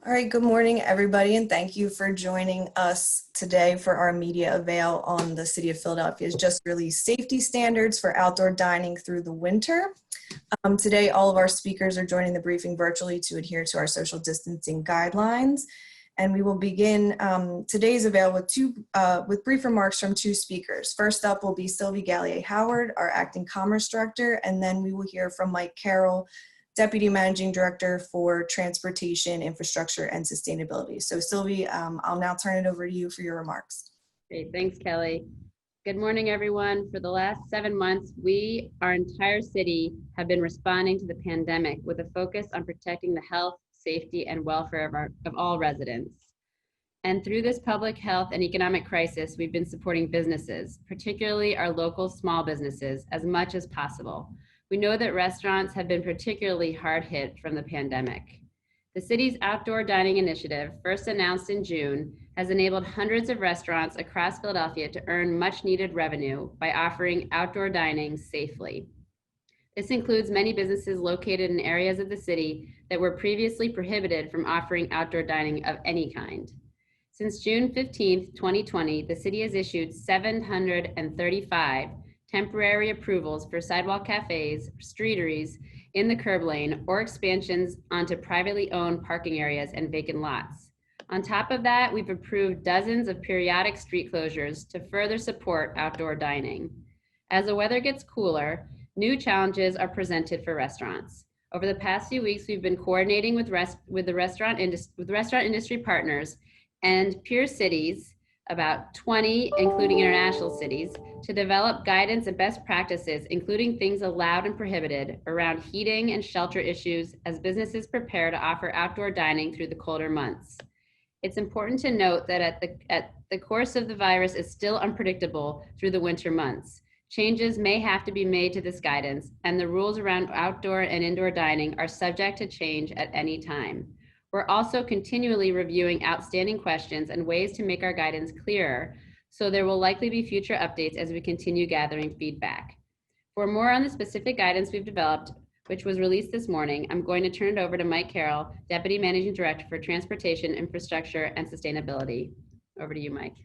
All right, good morning, everybody, and thank you for joining us today for our media avail on the City of Philadelphia's just released safety standards for outdoor dining through the winter. Today, all of our speakers are joining the briefing virtually to adhere to our social distancing guidelines. And we will begin today's avail with brief remarks from two speakers. First up will be Sylvie Gallier-Howard, our Acting Commerce Director, and then we will hear from Mike Carroll, Deputy Managing Director for Transportation, Infrastructure, and Sustainability. So Sylvie, I'll now turn it over to you for your remarks. Great, thanks, Kelly. Good morning, everyone. For the last 7 months, our entire city, have been responding to the pandemic with a focus on protecting the health, safety, and welfare of all residents. And through this public health and economic crisis, we've been supporting businesses, particularly our local small businesses, as much as possible. We know that restaurants have been particularly hard hit from the pandemic. The city's outdoor dining initiative, first announced in June, has enabled hundreds of restaurants across Philadelphia to earn much needed revenue by offering outdoor dining safely. This includes many businesses located in areas of the city that were previously prohibited from offering outdoor dining of any kind. Since June 15th, 2020, the city has issued 735 temporary approvals for sidewalk cafes, streeteries in the curb lane, or expansions onto privately owned parking areas and vacant lots. On top of that, we've approved dozens of periodic street closures to further support outdoor dining. As the weather gets cooler, new challenges are presented for restaurants. Over the past few weeks, we've been coordinating with restaurant industry partners and peer cities, about 20, including international cities, to develop guidance and best practices, including things allowed and prohibited around heating and shelter issues as businesses prepare to offer outdoor dining through the colder months. It's important to note that the course of the virus is still unpredictable through the winter months. Changes may have to be made to this guidance, and the rules around outdoor and indoor dining are subject to change at any time. We're also continually reviewing outstanding questions and ways to make our guidance clearer, so there will likely be future updates as we continue gathering feedback. For more on the specific guidance we've developed, which was released this morning, I'm going to turn it over to Mike Carroll, Deputy Managing Director for Transportation, Infrastructure, and Sustainability. Over to you, Mike.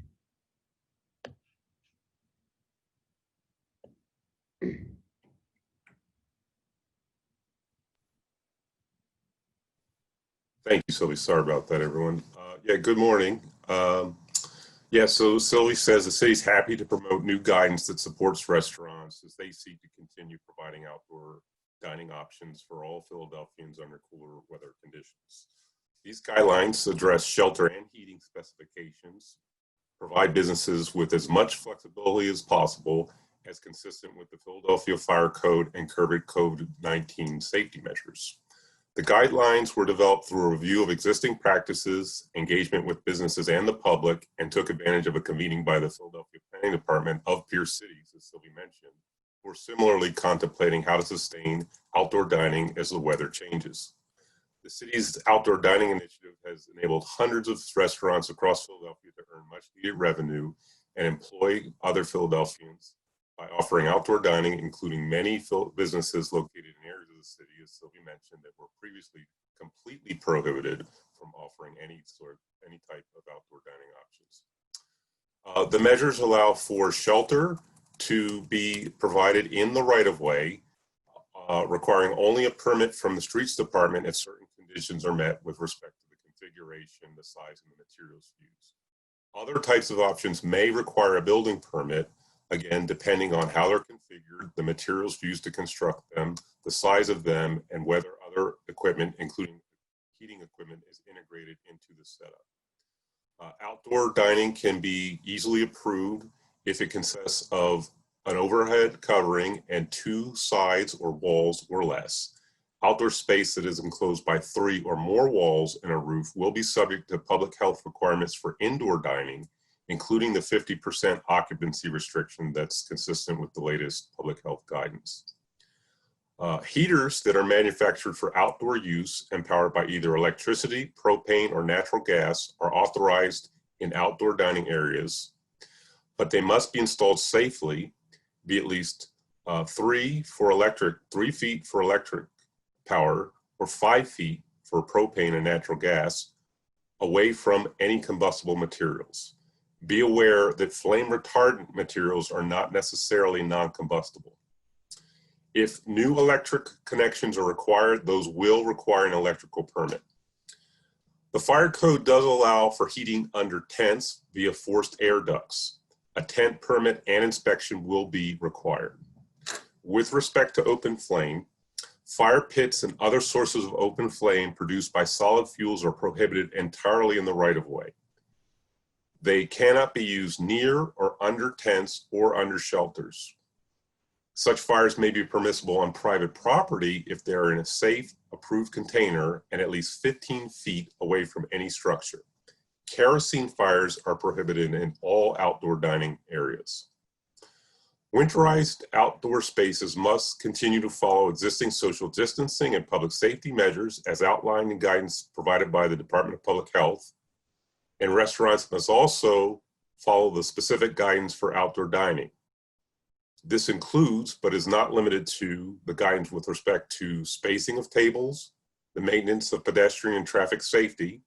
Thank you, Sylvie. Sorry about that, everyone. Good morning. So Sylvie says the city's happy to promote new guidance that supports restaurants as they seek to continue providing outdoor dining options for all Philadelphians under cooler weather conditions. These guidelines address shelter and heating specifications, provide businesses with as much flexibility as possible as consistent with the Philadelphia Fire Code and COVID-19 safety measures. The guidelines were developed through a review of existing practices, engagement with businesses and the public, and took advantage of a convening by the Philadelphia Planning Department of peer cities, as Sylvie mentioned, who are similarly contemplating how to sustain outdoor dining as the weather changes. The city's outdoor dining initiative has enabled hundreds of restaurants across Philadelphia to earn much needed revenue and employ other Philadelphians by offering outdoor dining, including many businesses located in areas of the city, as Sylvie mentioned, that were previously completely prohibited from offering any type of outdoor dining options. The measures allow for shelter to be provided in the right-of-way, requiring only a permit from the Streets Department if certain conditions are met with respect to the configuration, the size, and the materials used. Other types of options may require a building permit, again, depending on how they're configured, the materials used to construct them, the size of them, and whether other equipment, including heating equipment, is integrated into the setup. Outdoor dining can be easily approved if it consists of an overhead covering and 2 sides or walls or less. Outdoor space that is enclosed by 3 or more walls and a roof will be subject to public health requirements for indoor dining, including the 50% occupancy restriction that's consistent with the latest public health guidance. Heaters that are manufactured for outdoor use and powered by either electricity, propane, or natural gas are authorized in outdoor dining areas, but they must be installed safely, be at least 3 feet for electric power, or 5 feet for propane and natural gas, away from any combustible materials. Be aware that flame retardant materials are not necessarily non-combustible. If new electric connections are required, those will require an electrical permit. The fire code does allow for heating under tents via forced air ducts. A tent permit and inspection will be required. With respect to open flame, fire pits and other sources of open flame produced by solid fuels are prohibited entirely in the right-of-way. They cannot be used near or under tents or under shelters. Such fires may be permissible on private property if they are in a safe, approved container and at least 15 feet away from any structure. Kerosene fires are prohibited in all outdoor dining areas. Winterized outdoor spaces must continue to follow existing social distancing and public safety measures as outlined in guidance provided by the Department of Public Health. And restaurants must also follow the specific guidance for outdoor dining. This includes, but is not limited to, the guidance with respect to spacing of tables, the maintenance of pedestrian and traffic safety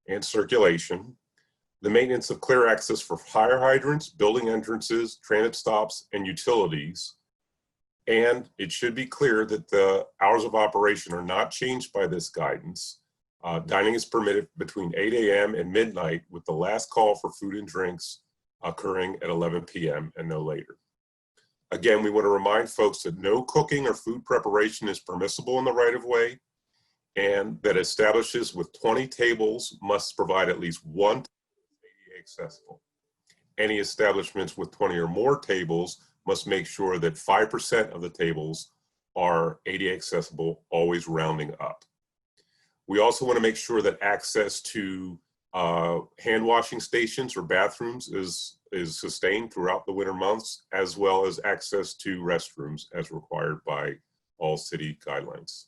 and circulation, the maintenance of clear access for fire hydrants, building entrances, transit stops, and utilities. And it should be clear that the hours of operation are not changed by this guidance. Dining is permitted between 8 a.m. and midnight, with the last call for food and drinks occurring at 11 p.m. and no later. Again, we want to remind folks that no cooking or food preparation is permissible in the right-of-way, and that establishments with 20 tables must provide at least one ADA accessible. Any establishments with 20 or more tables must make sure that 5% of the tables are ADA accessible, always rounding up. We also want to make sure that access to hand washing stations or bathrooms is sustained throughout the winter months, as well as access to restrooms as required by all city guidelines.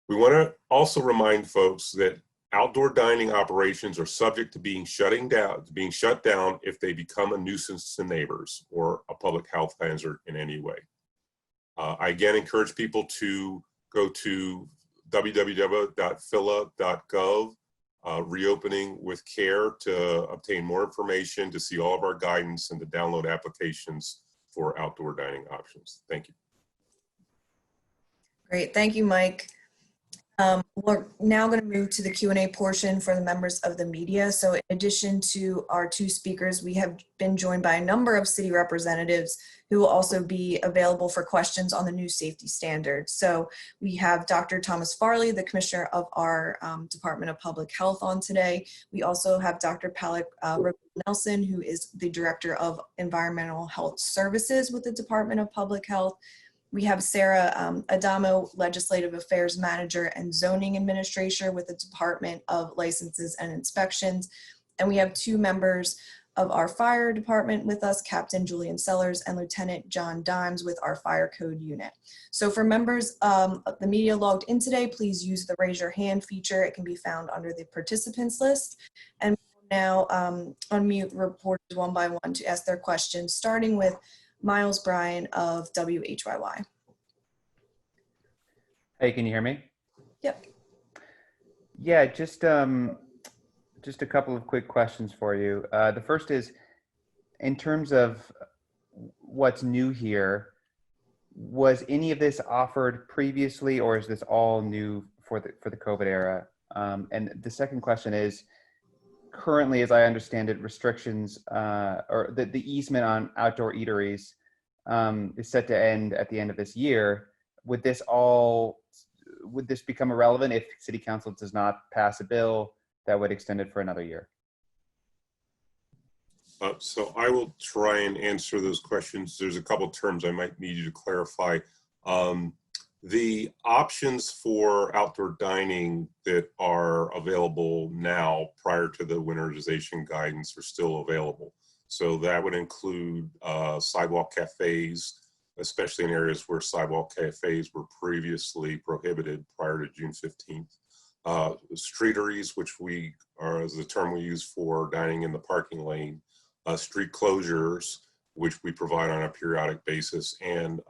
We want to also remind folks that outdoor dining operations are subject to being shut down if they become a nuisance to neighbors or a public health hazard in any way. I again encourage people to go to www.phila.gov, reopening with care, to obtain more information, to see all of our guidance, and to download applications for outdoor dining options. Thank you. Great, thank you, Mike. We're now going to move to the Q&A portion for the members of the media. So in addition to our two speakers, we have been joined by a number of city representatives who will also be available for questions on the new safety standards. So we have Dr. Thomas Farley, the Commissioner of our Department of Public Health, on today. We also have Dr. Palak Nelson, who is the Director of Environmental Health Services with the Department of Public Health. We have Sarah Adamo, Legislative Affairs Manager and Zoning Administrator with the Department of Licenses and Inspections. And we have two members of our fire department with us, Captain Julian Sellers and Lieutenant John Dimes with our fire code unit. So for members of the media logged in today, please use the raise your hand feature. It can be found under the participants list. And we'll now unmute reporters one by one to ask their questions, starting with Miles Bryan of WHYY. Hey, can you hear me? Yep. Yeah, just a couple of quick questions for you. The first is, in terms of what's new here, was any of this offered previously, or is this all new for the COVID era? And the second question is, currently, as I understand it, restrictions or the easement on outdoor eateries is set to end at the end of this year. Would this become irrelevant if City Council does not pass a bill that would extend it for another year? So I will try and answer those questions. There's a couple of terms I might need you to clarify. The options for outdoor dining that are available now prior to the winterization guidance are still available. So that would include sidewalk cafes, especially in areas where sidewalk cafes were previously prohibited prior to June 15th. Streeteries, which is the term we use for dining in the parking lane, street closures, which we provide on a periodic basis, and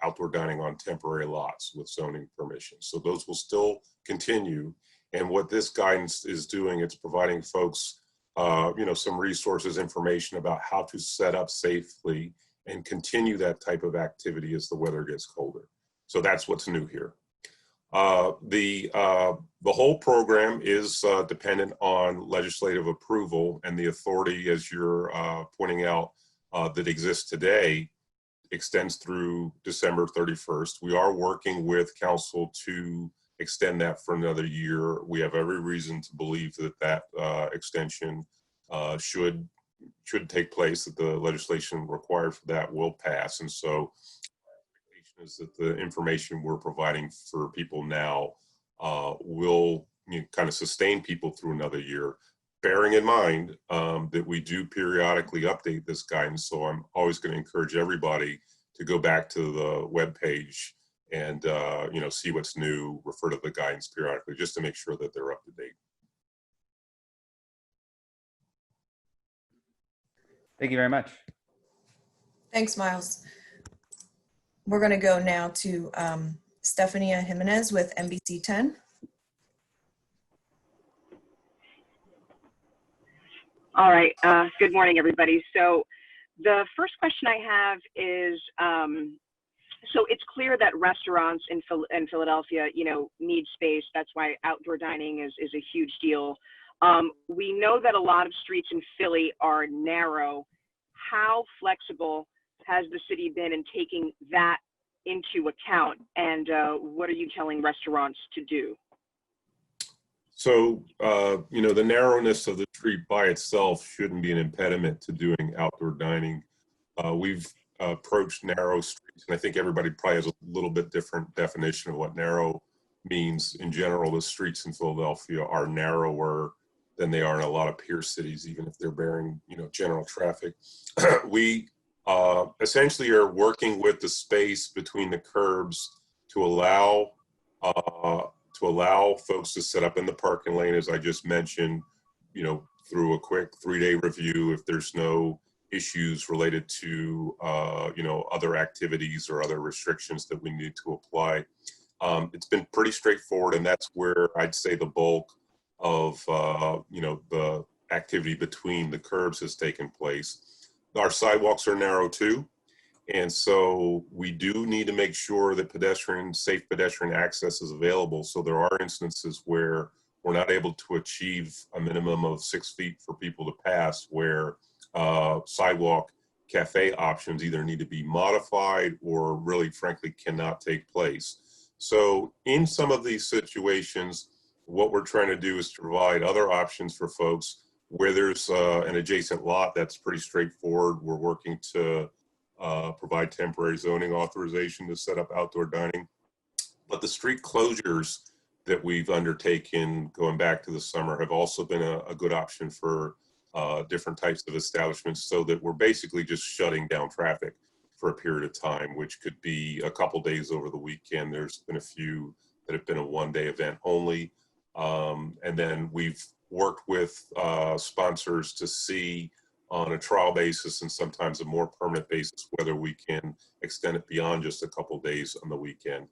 outdoor dining on temporary lots with zoning permission. So those will still continue. And what this guidance is doing, it's providing folks, some resources, information about how to set up safely and continue that type of activity as the weather gets colder. So that's what's new here. The whole program is dependent on legislative approval, and the authority, as you're pointing out, that exists today extends through December 31st. We are working with council to extend that for another year. We have every reason to believe that that extension should take place, that the legislation required for that will pass. And so is that the information we're providing for people now will kind of sustain people through another year, bearing in mind that we do periodically update this guidance. So I'm always going to encourage everybody to go back to the webpage and see what's new, refer to the guidance periodically, just to make sure that they're up to date. Thank you very much. Thanks, Miles. We're going to go now to Stefania Jimenez with NBC 10. All right. Good morning, everybody. So the first question I have is, so it's clear that restaurants in Philadelphia, need space. That's why outdoor dining is a huge deal. We know that a lot of streets in Philly are narrow. How flexible has the city been in taking that into account, and what are you telling restaurants to do? So, the narrowness of the street by itself shouldn't be an impediment to doing outdoor dining. We've approached narrow streets, and I think everybody probably has a little bit different definition of what narrow means. In general, the streets in Philadelphia are narrower than they are in a lot of peer cities, even if they're bearing, general traffic. We essentially are working with the space between the curbs to allow folks to set up in the parking lane, as I just mentioned, through a quick 3-day review if there's no issues related to, other activities or other restrictions that we need to apply. It's been pretty straightforward, and that's where I'd say the bulk of, the activity between the curbs has taken place. Our sidewalks are narrow too. And so we do need to make sure that safe pedestrian access is available. So there are instances where we're not able to achieve a minimum of 6 feet for people to pass, where sidewalk cafe options either need to be modified or really frankly cannot take place. So in some of these situations, what we're trying to do is to provide other options for folks where there's an adjacent lot that's pretty straightforward. We're working to provide temporary zoning authorization to set up outdoor dining. But the street closures that we've undertaken going back to the summer have also been a good option for different types of establishments, so that we're basically just shutting down traffic for a period of time, which could be a couple days over the weekend. There's been a few that have been a one-day event only. And then we've worked with sponsors to see on a trial basis and sometimes a more permanent basis whether we can extend it beyond just a couple days on the weekend.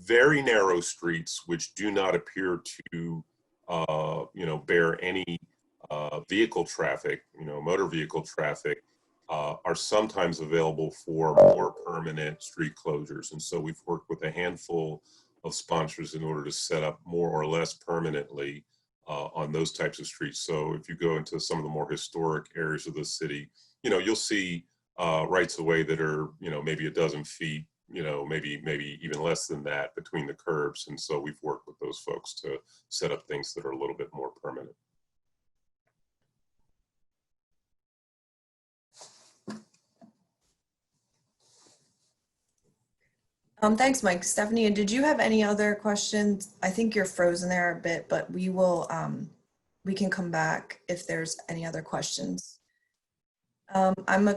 Very narrow streets which do not appear to bear any vehicle traffic, motor vehicle traffic, are sometimes available for more permanent street closures. And so we've worked with a handful of sponsors in order to set up more or less permanently on those types of streets. So if you go into some of the more historic areas of the city, you'll see rights of way that are, maybe a dozen feet, maybe even less than that between the curbs. And so we've worked with those folks to set up things that are a little bit more permanent. Thanks, Mike. Stephanie, did you have any other questions? I think you're frozen there a bit, but we will, we can come back if there's any other questions. I'm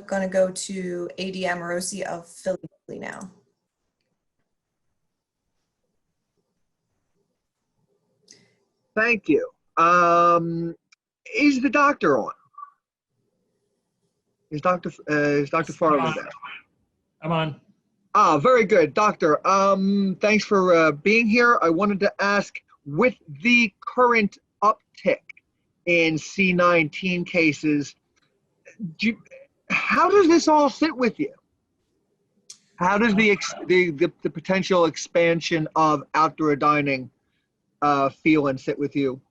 going to go to AD Amorosi of Philly now. Thank you. Is the doctor on? Is Dr. Farley there? I'm on. Ah, very good, doctor. Thanks for being here. I wanted to ask, with the current uptick in C19 cases, how does this all sit with you? How does the potential expansion of outdoor dining feel and sit with you?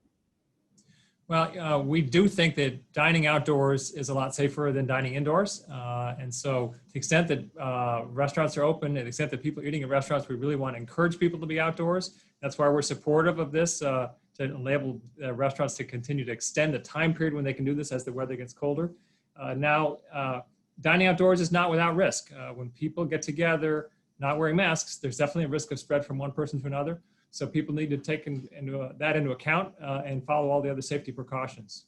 Well, we do think that dining outdoors is a lot safer than dining indoors. And so to the extent that restaurants are open, to the extent that people are eating in restaurants, we really want to encourage people to be outdoors. That's why we're supportive of this, to enable restaurants to continue to extend the time period when they can do this as the weather gets colder. Now, dining outdoors is not without risk. When people get together, not wearing masks, there's definitely a risk of spread from one person to another. So people need to take that into account and follow all the other safety precautions.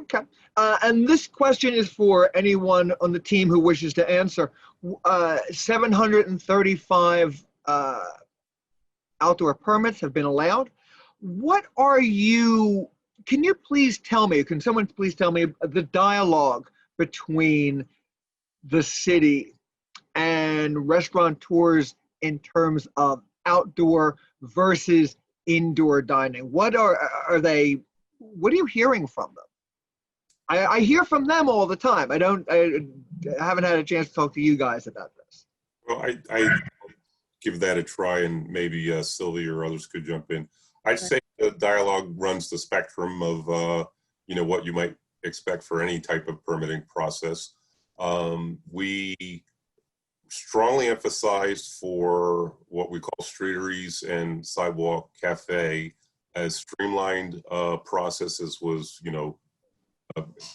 Okay. And this question is for anyone on the team who wishes to answer. 735 outdoor permits have been allowed. What are you, can you please tell me, can someone please tell me the dialogue between the city and restaurateurs in terms of outdoor versus indoor dining? What are you hearing from them? I hear from them all the time. I haven't had a chance to talk to you guys about this. Well, I give that a try, and maybe Sylvia or others could jump in. I'd say the dialogue runs the spectrum of what you might expect for any type of permitting process. We strongly emphasized for what we call streeteries and Sidewalk Cafe as streamlined processes was,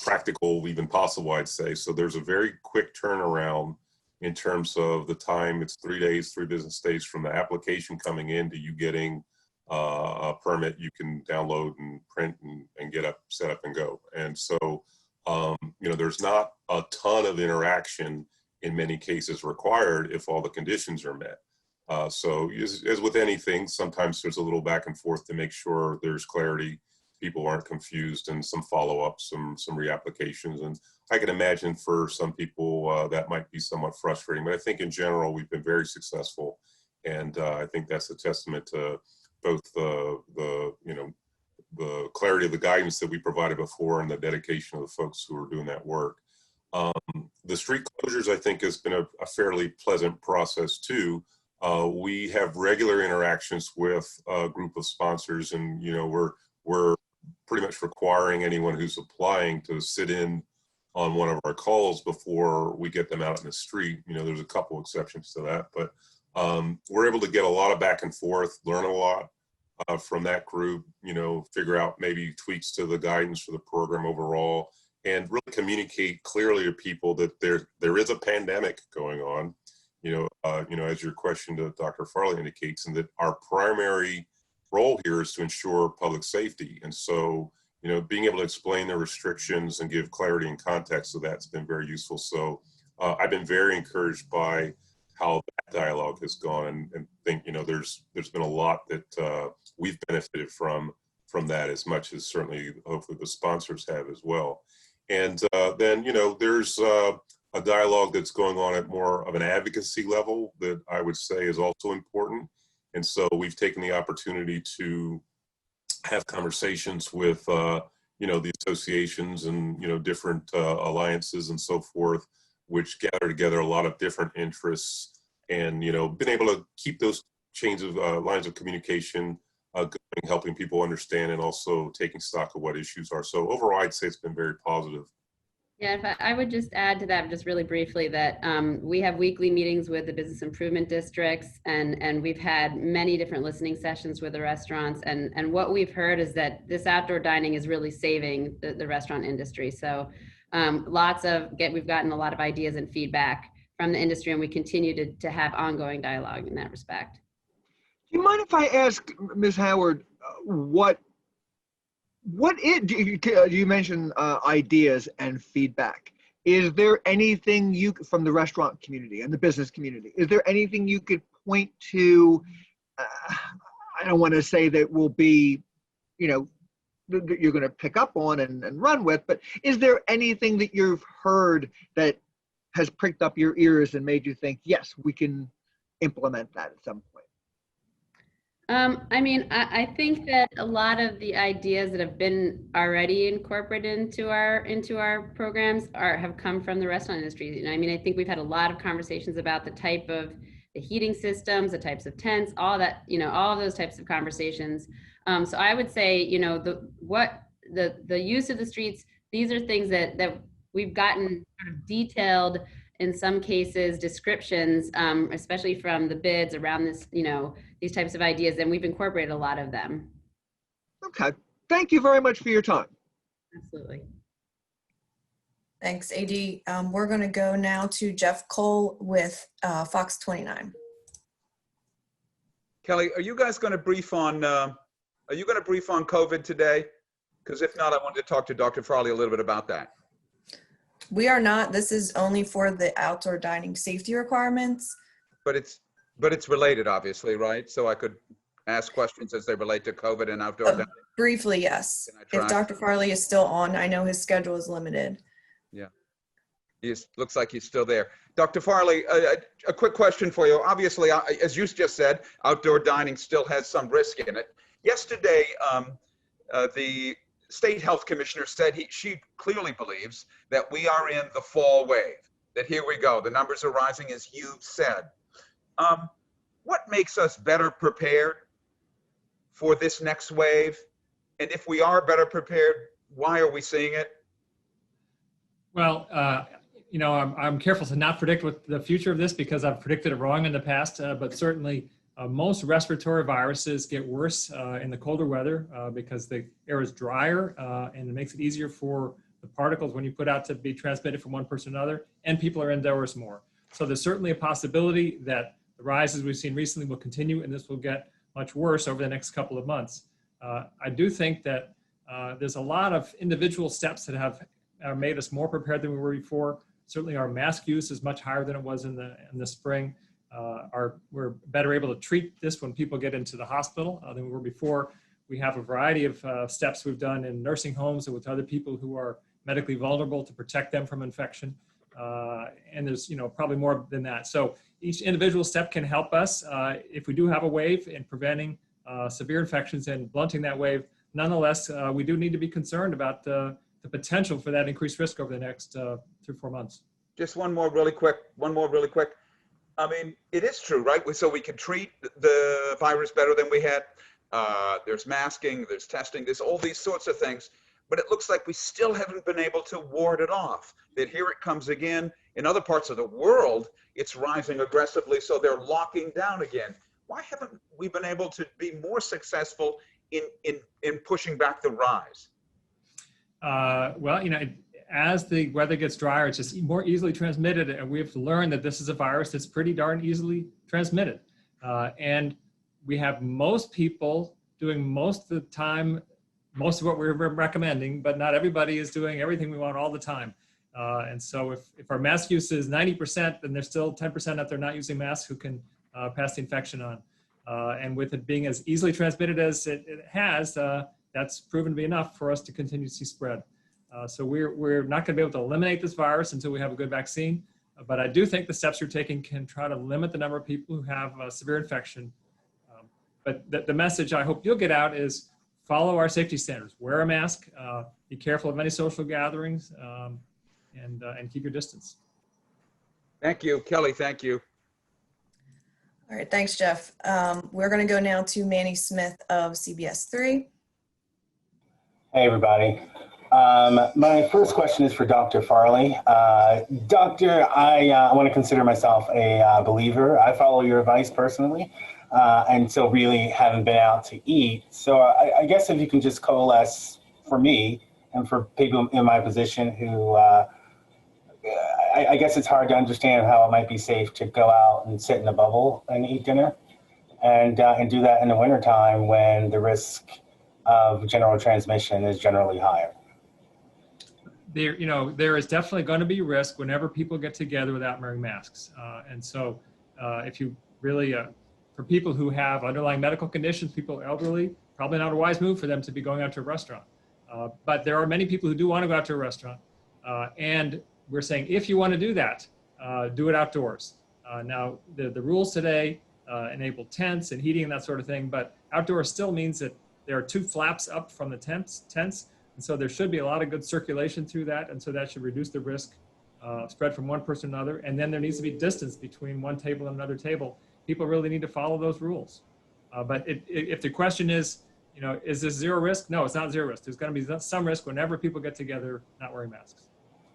practical, even possible, I'd say. So there's a very quick turnaround in terms of the time. It's 3 days, 3 business days from the application coming in to you getting a permit you can download and print and get up, set up and go. And so, there's not a ton of interaction in many cases required if all the conditions are met. So as with anything, sometimes there's a little back and forth to make sure there's clarity, people aren't confused, and some follow-ups, some reapplications. And I can imagine for some people that might be somewhat frustrating, but I think in general, we've been very successful. And I think that's a testament to both the clarity of the guidance that we provided before and the dedication of the folks who are doing that work. The street closures, I think, has been a fairly pleasant process too. We have regular interactions with a group of sponsors, and we're pretty much requiring anyone who's applying to sit in on one of our calls before we get them out in the street. There's a couple exceptions to that, but we're able to get a lot of back and forth, learn a lot from that group, figure out maybe tweaks to the guidance for the program overall, and really communicate clearly to people that there is a pandemic going on, as your question to Dr. Farley indicates, and that our primary role here is to ensure public safety. And so, being able to explain the restrictions and give clarity and context to that's been very useful. So I've been very encouraged by how that dialogue has gone, and think, there's been a lot that we've benefited from that, as much as certainly hopefully the sponsors have as well. And then, there's a dialogue that's going on at more of an advocacy level that I would say is also important. And so we've taken the opportunity to have conversations with, the associations and, different alliances and so forth, which gather together a lot of different interests, and, been able to keep those chains of lines of communication going, helping people understand, and also taking stock of what issues are. So overall, I'd say it's been very positive. Yeah, if I would just add to that just really briefly that we have weekly meetings with the business improvement districts, and we've had many different listening sessions with the restaurants, and what we've heard is that this outdoor dining is really saving the restaurant industry. So we've gotten a lot of ideas and feedback from the industry, and we continue to have ongoing dialogue in that respect. Do you mind if I ask Ms. Howard, you mentioned ideas and feedback. Is there anything from the restaurant community and the business community, is there anything you could point to? I don't want to say that will be, that you're going to pick up on and run with, but is there anything that you've heard that has pricked up your ears and made you think, yes, we can implement that at some point? I mean, I think that a lot of the ideas that have been already incorporated into our programs have come from the restaurant industry. You know, I mean, I think we've had a lot of conversations about the type of the heating systems, the types of tents, all that, you know, all of those types of conversations. So I would say, you know, the use of the streets, these are things that we've gotten sort of detailed, in some cases, descriptions, especially from the bids around this, you know, these types of ideas, and we've incorporated a lot of them. Okay. Thank you very much for your time. Absolutely. Thanks, AD. We're going to go now to Jeff Cole with Fox 29. Kelly, are you guys going to brief on COVID today? Because if not, I wanted to talk to Dr. Farley a little bit about that. We are not. This is only for the outdoor dining safety requirements. But it's related, obviously, right? So I could ask questions as they relate to COVID and outdoor dining. Briefly, yes. If Dr. Farley is still on, I know his schedule is limited. Yeah, he looks like he's still there. Dr. Farley, a quick question for you. Obviously, as you just said, outdoor dining still has some risk in it. Yesterday, the State Health Commissioner said she clearly believes that we are in the fall wave, that here we go. The numbers are rising, as you said. What makes us better prepared for this next wave? And if we are better prepared, why are we seeing it? Well, you know, I'm careful to not predict what the future of this because I've predicted it wrong in the past, but certainly most respiratory viruses get worse in the colder weather because the air is drier and it makes it easier for the particles when you put out to be transmitted from one person to another, and people are indoors more. So there's certainly a possibility that the rises we've seen recently will continue and this will get much worse over the next couple of months. I do think that there's a lot of individual steps that have made us more prepared than we were before. Certainly our mask use is much higher than it was in the spring. We're better able to treat this when people get into the hospital than we were before. We have a variety of steps we've done in nursing homes and with other people who are medically vulnerable to protect them from infection. And there's, you know, probably more than that. So each individual step can help us if we do have a wave in preventing severe infections and blunting that wave. Nonetheless, we do need to be concerned about the potential for that increased risk over the next 3 or 4 months. Just one more really quick. I mean, it is true, right? So we can treat the virus better than we had. There's masking, there's testing, there's all these sorts of things. But it looks like we still haven't been able to ward it off. That here it comes again. In other parts of the world, it's rising aggressively, so they're locking down again. Why haven't we been able to be more successful in pushing back the rise? Well, you know, as the weather gets drier, it's just more easily transmitted, and we have to learn that this is a virus that's pretty darn easily transmitted. And we have most people doing most of the time, most of what we're recommending, but not everybody is doing everything we want all the time. And so if our mask use is 90%, then there's still 10% out there not using masks who can pass the infection on. And with it being as easily transmitted as it has, that's proven to be enough for us to continue to see spread. So we're not going to be able to eliminate this virus until we have a good vaccine. But I do think the steps you're taking can try to limit the number of people who have severe infection. But the message I hope you'll get out is follow our safety standards. Wear a mask, be careful of any social gatherings, and keep your distance. Thank you, Kelly, thank you. All right, thanks, Jeff. We're going to go now to Manny Smith of CBS 3. Hey, everybody. My first question is for Dr. Farley. Doctor, I want to consider myself a believer. I follow your advice personally, and so really haven't been out to eat. So I guess if you can just coalesce for me and for people in my position who, I guess it's hard to understand how it might be safe to go out and sit in a bubble and eat dinner and do that in the wintertime when the risk of general transmission is generally higher. There is definitely going to be risk whenever people get together without wearing masks. And so if you really, for people who have underlying medical conditions, people elderly, probably not a wise move for them to be going out to a restaurant. But there are many people who do want to go out to a restaurant. And we're saying, if you want to do that, do it outdoors. Now, the rules today enable tents and heating and that sort of thing. But outdoor still means that there are 2 flaps up from the tents. And so there should be a lot of good circulation through that. And so that should reduce the risk spread from one person to another. And then there needs to be distance between one table and another table. People really need to follow those rules. But if the question is, you know, is this zero risk? No, it's not zero risk. There's going to be some risk whenever people get together not wearing masks.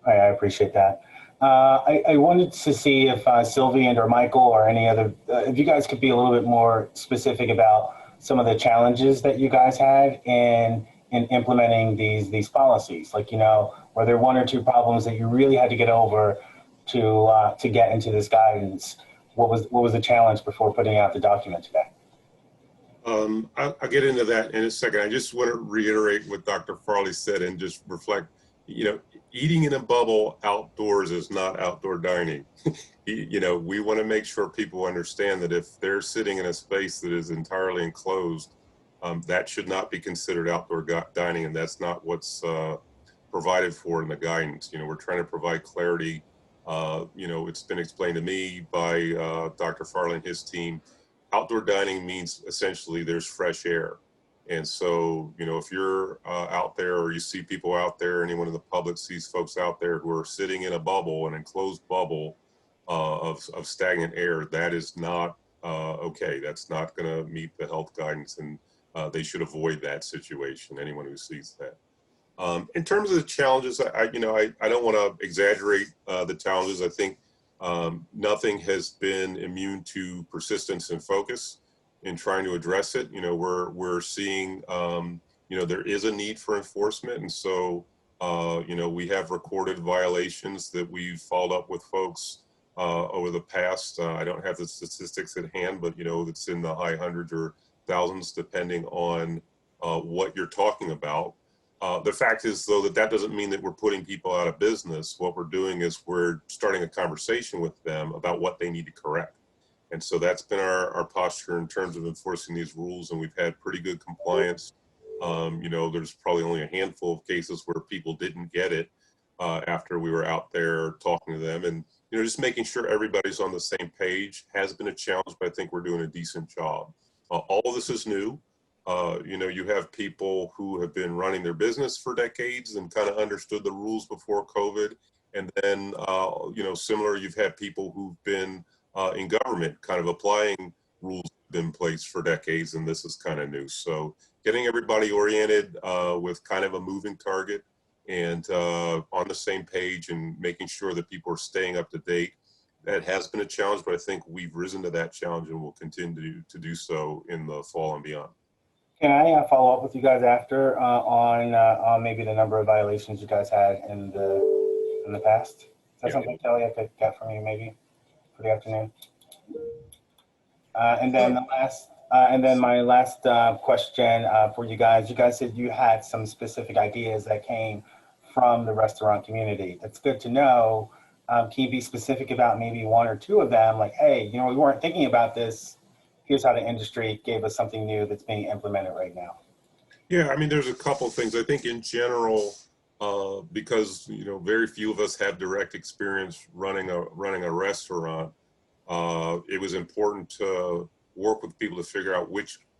I appreciate that. I wanted to see if Sylvie and or Michael or any other, if you guys could be a little bit more specific about some of the challenges that you guys had in implementing these policies. Like, you know, were there 1 or 2 problems that you really had to get over to get into this guidance? What was the challenge before putting out the document today? I'll get into that in a second. I just want to reiterate what Dr. Farley said and just reflect, you know, eating in a bubble outdoors is not outdoor dining. You know, we want to make sure people understand that if they're sitting in a space that is entirely enclosed, that should not be considered outdoor dining, and that's not what's provided for in the guidance. You know, we're trying to provide clarity. You know, it's been explained to me by Dr. Farley and his team. Outdoor dining means essentially there's fresh air. And so, you know, if you're out there or you see people out there, anyone in the public sees folks out there who are sitting in a bubble, an enclosed bubble of stagnant air, that is not okay. That's not going to meet the health guidance, and they should avoid that situation, anyone who sees that. In terms of the challenges, I don't want to exaggerate the challenges. I think nothing has been immune to persistence and focus in trying to address it. You know, we're seeing, you know, there is a need for enforcement. And so, you know, we have recorded violations that we've followed up with folks over the past. I don't have the statistics at hand, but, you know, it's in the high hundreds or thousands, depending on what you're talking about. The fact is, though, that doesn't mean that we're putting people out of business. What we're doing is we're starting a conversation with them about what they need to correct. And so that's been our posture in terms of enforcing these rules, and we've had pretty good compliance. You know, there's probably only a handful of cases where people didn't get it after we were out there talking to them. And, you know, just making sure everybody's on the same page has been a challenge, but I think we're doing a decent job. All of this is new. You know, you have people who have been running their business for decades and kind of understood the rules before COVID. And then, you know, similar, you've had people who've been in government kind of applying rules in place for decades, and this is kind of new. So getting everybody oriented with kind of a moving target and on the same page and making sure that people are staying up to date, that has been a challenge, but I think we've risen to that challenge and will continue to do so in the fall and beyond. Can I follow up with you guys after on maybe the number of violations you guys had in the past? Is that something, Kelly, I could get from you maybe for the afternoon? And then my last question for you guys. You guys said you had some specific ideas that came from the restaurant community. That's good to know. Can you be specific about maybe 1 or 2 of them? Like, hey, you know, we weren't thinking about this. Here's how the industry gave us something new that's being implemented right now. Yeah, I mean, there's a couple things. I think in general, because, you know, very few of us have direct experience running a restaurant, it was important to work with people to figure out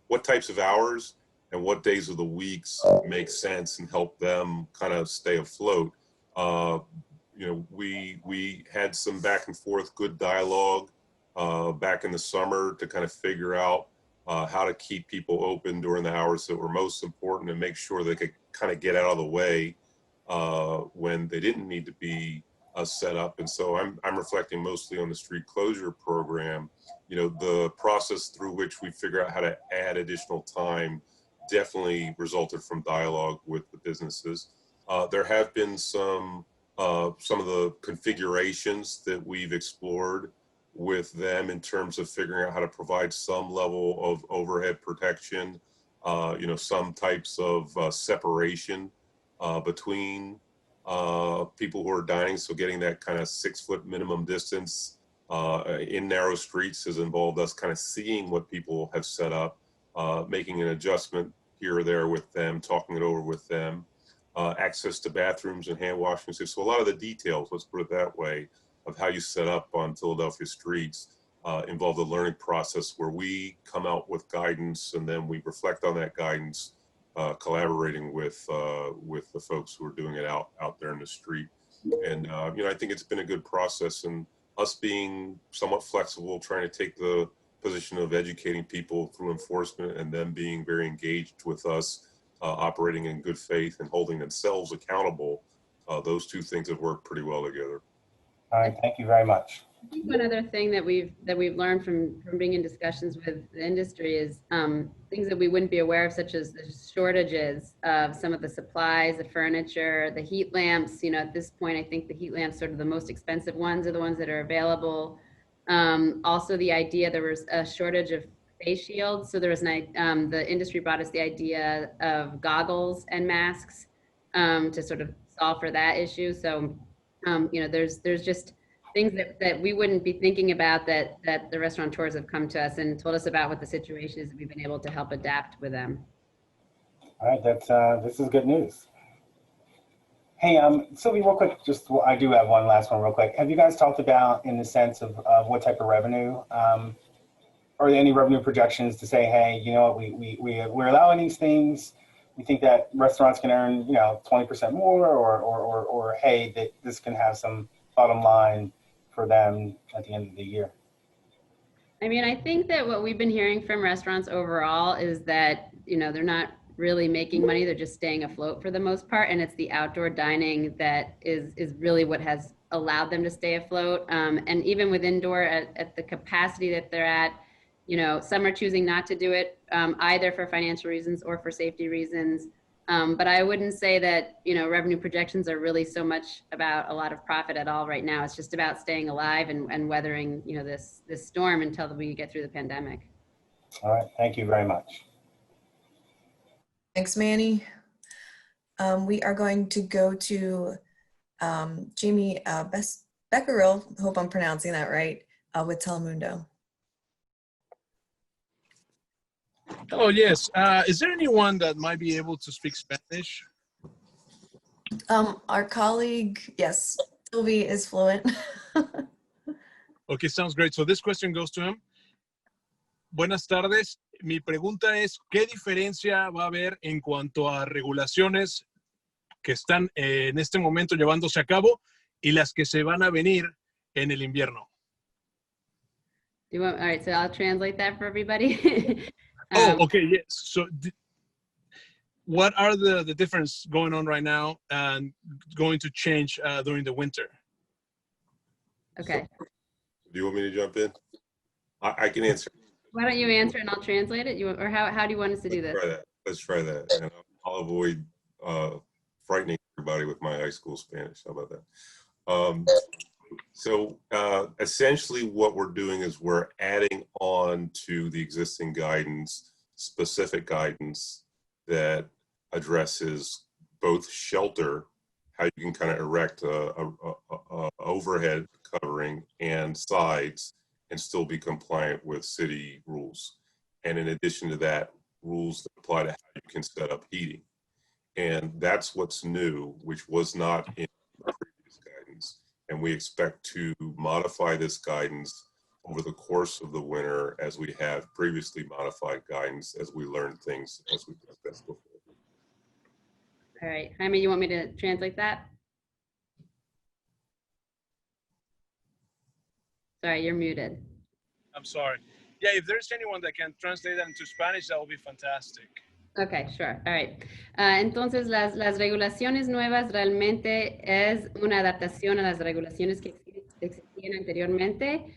what types of hours and what days of the weeks make sense and help them kind of stay afloat. You know, we had some back and forth good dialogue back in the summer to kind of figure out how to keep people open during the hours that were most important and make sure they could kind of get out of the way when they didn't need to be set up. And so I'm reflecting mostly on the street closure program. You know, the process through which we figure out how to add additional time definitely resulted from dialogue with the businesses. There have been some of the configurations that we've explored with them in terms of figuring out how to provide some level of overhead protection, you know, some types of separation between people who are dining. So getting that kind of 6-foot minimum distance in narrow streets has involved us kind of seeing what people have set up, making an adjustment here or there with them, talking it over with them, access to bathrooms and hand washing. So a lot of the details, let's put it that way, of how you set up on Philadelphia streets involved a learning process where we come out with guidance and then we reflect on that guidance, collaborating with the folks who are doing it out there in the street. And you know, I think it's been a good process, and us being somewhat flexible, trying to take the position of educating people through enforcement, and them being very engaged with us, operating in good faith and holding themselves accountable. Those two things have worked pretty well together. All right, thank you very much. I think one other thing that we've learned from being in discussions with the industry is things that we wouldn't be aware of, such as the shortages of some of the supplies, the furniture, the heat lamps. You know, at this point, I think the heat lamps, sort of the most expensive ones, are the ones that are available. Also, the idea there was a shortage of face shields, so there was the industry brought us the idea of goggles and masks to sort of solve for that issue. So, you know, there's just things that we wouldn't be thinking about that the restaurateurs have come to us and told us about what the situation is. We've been able to help adapt with them. All right, this is good news. Hey, Sylvie, real quick, I do have one last one real quick. Have you guys talked about, in the sense of what type of revenue, are there any revenue projections to say, hey, you know what, we're allowing these things, we think that restaurants can earn, you know, 20% more, or hey, that this can have some bottom line for them at the end of the year? I mean, I think that what we've been hearing from restaurants overall is that, you know, they're not really making money, they're just staying afloat for the most part, and it's the outdoor dining that is really what has allowed them to stay afloat. And even with indoor, at the capacity that they're at, you know, some are choosing not to do it, either for financial reasons or for safety reasons. But I wouldn't say that, you know, revenue projections are really so much about a lot of profit at all right now. It's just about staying alive and weathering, you know, this storm until we get through the pandemic. All right, thank you very much. Thanks, Manny. We are going to go to Jamie Becquerel, hope I'm pronouncing that right, with Telemundo. Oh, yes. Is there anyone that might be able to speak Spanish? Our colleague, yes, Sylvie is fluent. Okay, sounds great. So this question goes to him. Buenas tardes. Mi pregunta es, ¿qué diferencia va a haber en cuanto a regulaciones que están en este momento llevándose a cabo y las que se van a venir en el invierno? All right, so I'll translate that for everybody. Okay, yes. So what are the difference going on right now and going to change during the winter? Okay. So, do you want me to jump in? I can answer. Why don't you answer and I'll translate it? Or how do you want us to do this? Let's try that. And I'll avoid frightening everybody with my high school Spanish. How about that? So essentially what we're doing is we're adding on to the existing guidance, specific guidance that addresses both shelter, how you can kind of erect a overhead covering, and sides, and still be compliant with city rules. And in addition to that, rules that apply to how you can set up heating. And that's what's new, which was not in the previous guidance. And we expect to modify this guidance over the course of the winter, as we have previously modified guidance as we learn things as we discussed before. All right, Jaime, you want me to translate that? Sorry, you're muted. I'm sorry. Yeah, if there's anyone that can translate that into Spanish, that would be fantastic. Okay, sure. All right. Entonces, las regulaciones nuevas realmente es una adaptación a las regulaciones que existían anteriormente.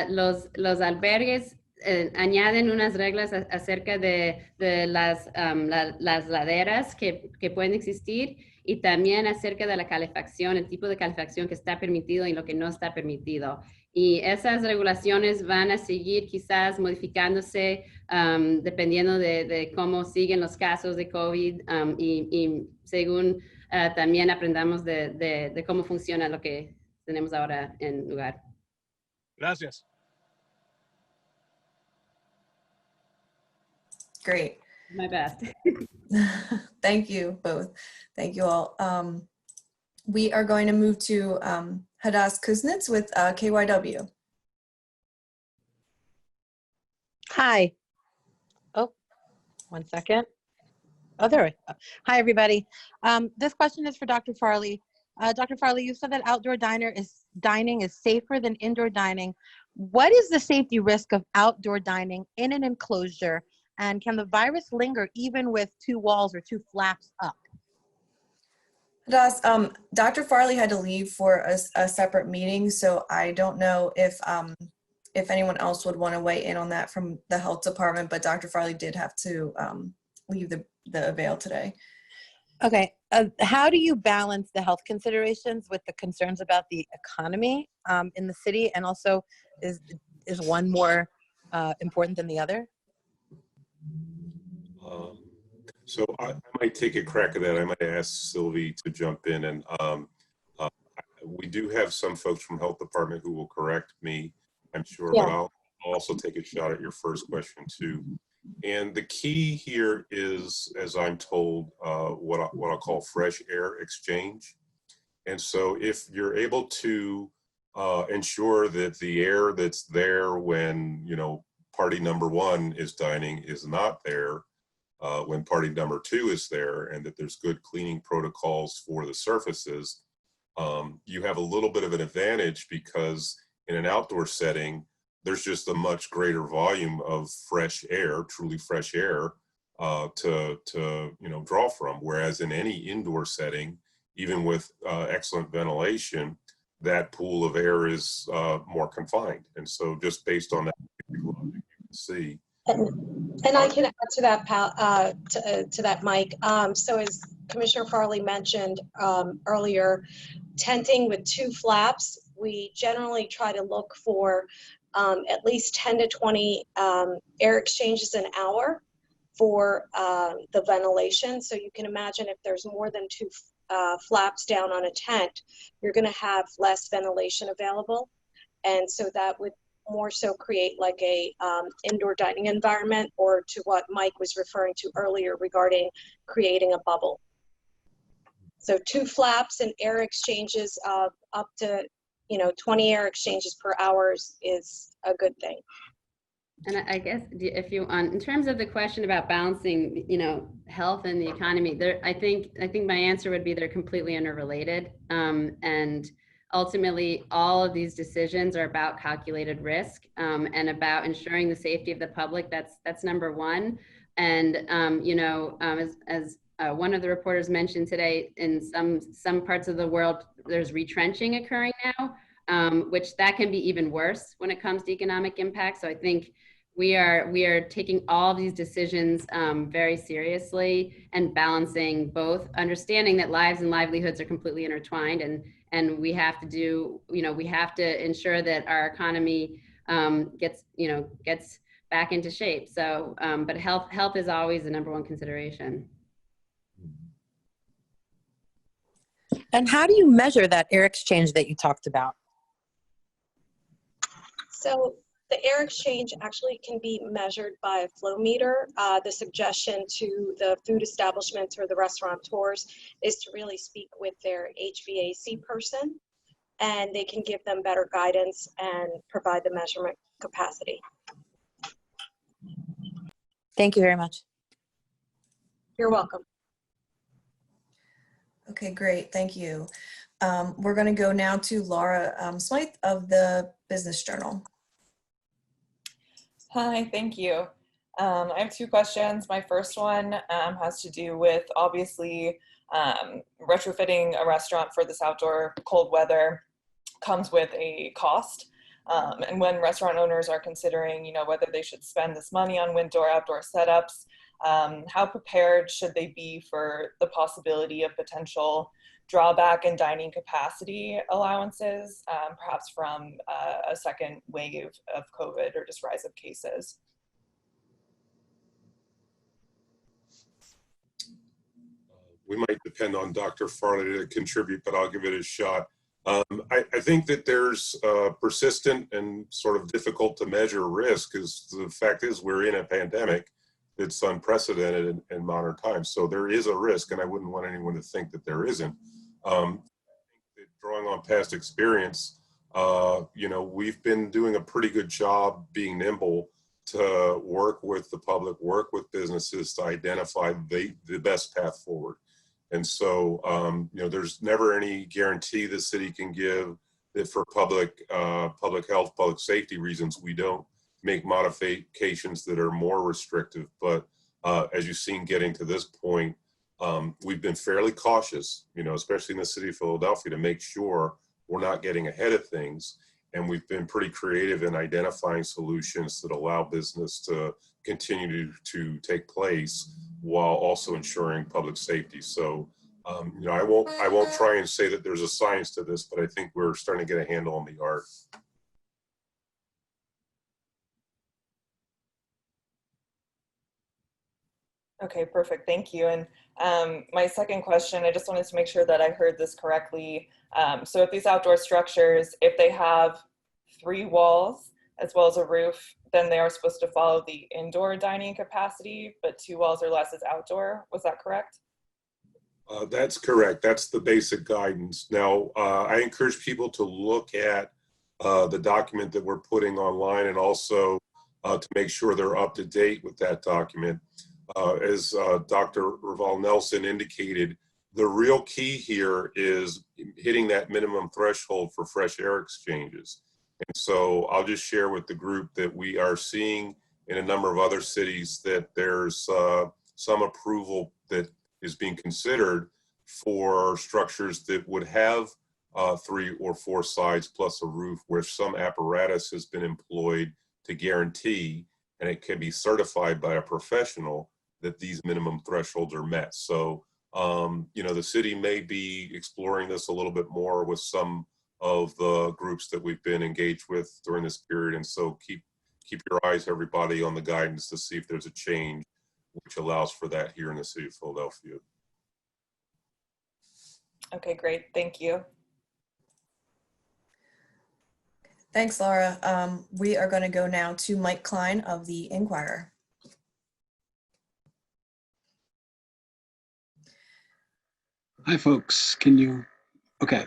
Los albergues añaden unas reglas acerca de las laderas que pueden existir, y también acerca de la calefacción, el tipo de calefacción que está permitido y lo que no está permitido. Y esas regulaciones van a seguir quizás modificándose dependiendo de cómo siguen los casos de COVID y según también aprendamos de cómo funciona lo que tenemos ahora en lugar. Gracias. Great. My best. Thank you both. Thank you all. We are going to move to Hadas Kuznets with KYW. Hi. Oh, 1 second. Oh, there we go. Hi, everybody. This question is for Dr. Farley. Dr. Farley, you said that outdoor dining is safer than indoor dining. What is the safety risk of outdoor dining in an enclosure? And can the virus linger even with 2 walls or 2 flaps up? Dr. Farley had to leave for a separate meeting, so I don't know if anyone else would want to weigh in on that from the health department, but Dr. Farley did have to leave the avail today. Okay. How do you balance the health considerations with the concerns about the economy in the city? And also, is one more important than the other? So I might take a crack at that. I might ask Sylvie to jump in, and we do have some folks from health department who will correct me, I'm sure, Yeah. but I'll also take a shot at your first question too. And the key here is, as I'm told, what I'll call fresh air exchange. And so if you're able to ensure that the air that's there when, party number 1 is dining is not there when party number 2 is there, and that there's good cleaning protocols for the surfaces, you have a little bit of an advantage, because in an outdoor setting, there's just a much greater volume of fresh air, truly fresh air, to draw from. Whereas in any indoor setting, even with excellent ventilation, that pool of air is more confined. And so, just based on that, you can see. And I can add to that, to that, Mike. So as Commissioner Farley mentioned earlier, tenting with 2 flaps, we generally try to look for at least 10 to 20 air exchanges an hour for the ventilation. So you can imagine if there's more than 2 flaps down on a tent, you're going to have less ventilation available. And so that would more so create like a indoor dining environment, or to what Mike was referring to earlier regarding creating a bubble. So 2 flaps and air exchanges of up to 20 air exchanges per hour is a good thing. And I guess if you in terms of the question about balancing, health and the economy, I think my answer would be they're completely interrelated. And ultimately, all of these decisions are about calculated risk and about ensuring the safety of the public. That's number 1. And as one of the reporters mentioned today, in some parts of the world, there's retrenching occurring now, which that can be even worse when it comes to economic impact. So I think we are taking all these decisions very seriously and balancing both, understanding that lives and livelihoods are completely intertwined, and we have to do, we have to ensure that our economy gets back into shape. So, but health is always the number 1 consideration. And how do you measure that air exchange that you talked about? So the air exchange actually can be measured by a flow meter. The suggestion to the food establishments or the restaurateurs is to really speak with their HVAC person, and they can give them better guidance and provide the measurement capacity. Thank you very much. You're welcome. Okay, great. Thank you. We're going to go now to Laura Smythe of the Business Journal. Hi, thank you. I have 2 questions. My first one has to do with, obviously, retrofitting a restaurant for this outdoor cold weather comes with a cost. And when restaurant owners are considering, whether they should spend this money on window or outdoor setups, how prepared should they be for the possibility of potential drawback in dining capacity allowances, perhaps from a second wave of COVID or just rise of cases? We might depend on Dr. Farley to contribute, but I'll give it a shot. I think that there's persistent and sort of difficult to measure risk, because the fact is we're in a pandemic. It's unprecedented in modern times. So there is a risk, and I wouldn't want anyone to think that there isn't. I think that drawing on past experience, we've been doing a pretty good job being nimble to work with the public, work with businesses to identify the best path forward. And so, you know, there's never any guarantee the city can give that for public health, public safety reasons, we don't make modifications that are more restrictive. But as you've seen getting to this point, we've been fairly cautious, you know, especially in the city of Philadelphia, to make sure we're not getting ahead of things. And we've been pretty creative in identifying solutions that allow business to continue to take place while also ensuring public safety. So, you know, I won't try and say that there's a science to this, but I think we're starting to get a handle on the art. Okay, perfect. Thank you. And my second question, I just wanted to make sure that I heard this correctly. So if these outdoor structures, if they have 3 walls as well as a roof, then they are supposed to follow the indoor dining capacity, but 2 walls or less is outdoor. Was that correct? That's correct. That's the basic guidance. Now, I encourage people to look at the document that we're putting online, and also to make sure they're up to date with that document. As Dr. Raval Nelson indicated, the real key here is hitting that minimum threshold for fresh air exchanges. And so I'll just share with the group that we are seeing in a number of other cities that there's some approval that is being considered for structures that would have 3 or 4 sides plus a roof, where some apparatus has been employed to guarantee, and it can be certified by a professional, that these minimum thresholds are met. So, you know, the city may be exploring this a little bit more with some of the groups that we've been engaged with during this period. And so keep your eyes, everybody, on the guidance to see if there's a change which allows for that here in the city of Philadelphia. Okay, great. Thank you. Thanks, Laura. We are going to go now to Mike Klein of the Inquirer. Hi, folks. Can you? Okay.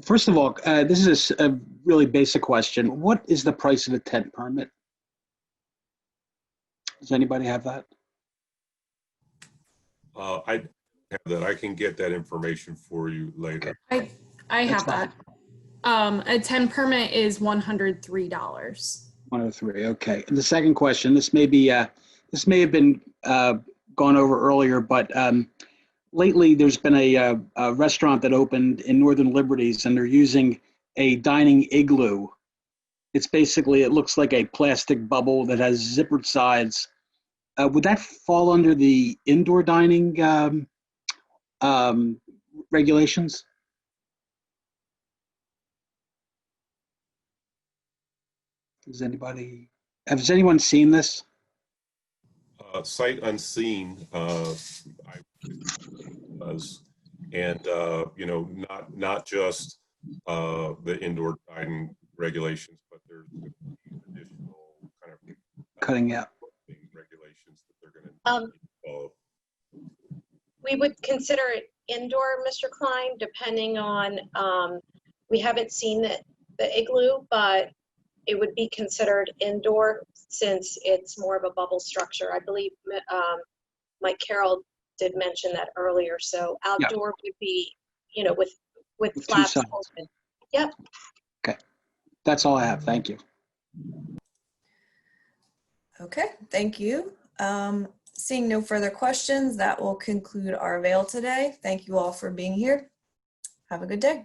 First of all, this is a really basic question. What is the price of a tent permit? Does anybody have that? I have that. I can get that information for you later. I have that. A 10 permit is $103. 103. Okay. And the second question, this may have been gone over earlier, but lately there's been a restaurant that opened in Northern Liberties, and they're using a dining igloo. It's basically, it looks like a plastic bubble that has zippered sides. Would that fall under the indoor dining regulations? Has anyone seen this? Sight unseen, I was, and you know, not just the indoor dining regulations, but there's additional kind of cutting out regulations that they're going to follow. We would consider it indoor, Mr. Klein, depending on, we haven't seen the igloo, but it would be considered indoor since it's more of a bubble structure. I believe Mike Carroll did mention that earlier. So outdoor would be, you know, with flaps open. Yep. Okay. That's all I have. Thank you. Okay, thank you. Seeing no further questions, that will conclude our Avail today. Thank you all for being here. Have a good day.